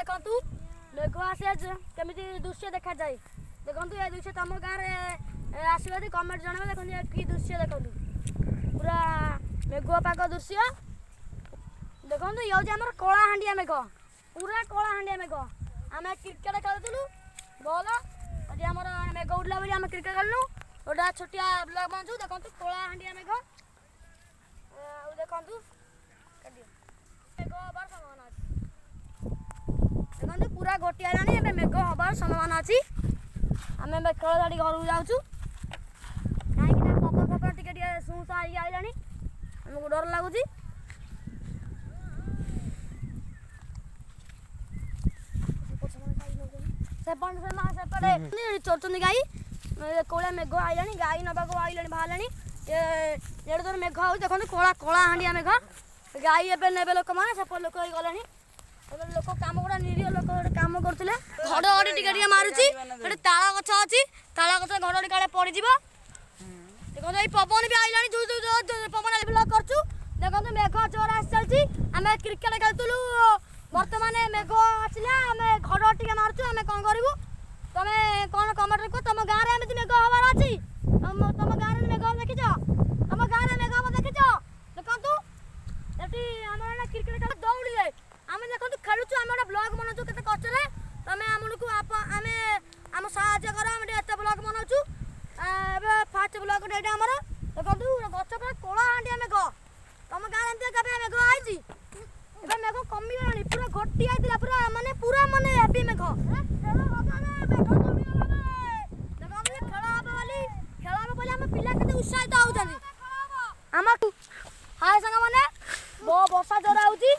देखु मेघ आसे केमी दृश्य देखा जाए देखु ये दृश्य तुम गाँव में आसवे कमेंट जन देखो कि दृश्य देखु पूरा मेघुआ पाग दृश्य देखो ये हूँ आम कलाहांडिया मेघ पूरा कलाहांडिया मेघ आम क्रिकेट खेलुलु बल आज आम मेघ उठला बोली आम क्रिकेट खेलु गोटा छोटिया ब्लॉग बनचु देखो कलाहांडिया मेघ देखु मेघ हबार संभावना अच्छी देखो पूरा गोटी आनी मेघ हबार संभावना अच्छी आम खेल छाड़ी घर जाऊँ कहीं पवन फपन टे सुसा आईला आमको डर लगुच सेपटे चोरचंदी गाई कौड़ा मेघ आईला गाई नवाक आईला बाहर एड़े जोर मेघ हो देखो कला कलाहांडिया मेघ गाई एवं ने लोक मैंने सेपट लोक गला लोक कम गुड़ा निरीह लोक कम करते घड़घड़ी टिके मारुची ताल गछ अच्छी ताल गछ घड़घड़ी काले पड़ देखो ये पवन भी आईला पवन ब्लॉग करछु देखो मेघ जोर आस चलती आम क्रिकेट खेलुलु बर्तमान मेघ आसला आम घड़ टे मारुचु आम कौन करूँ तुम कौन कमेंट रख तुम गाँव में एमती मेघ हबार अच्छी तुम गाँव में मेघ देखी तुम गाँव में मेघ हम देखी देखु ये आम क्रिकेट खेल दौड़ी जाए आम देखो खेलुचु आम गोटे ब्लॉग बनाऊँ केते कष्ट तुम आमको आम साहय कर एत ब्लॉग बनाऊँ फास्ट ब्लॉग ये आमर देखो गच पूरा कलाहांडिया मेघ तुम गाँव में मेघ आई मेघ कमिगलानी पूरा घटी आई पूरा माने माने हेवी मेघ खेल पिला के उत्साहित होती आम हाय सांग मैंने वर्षा जोर आउची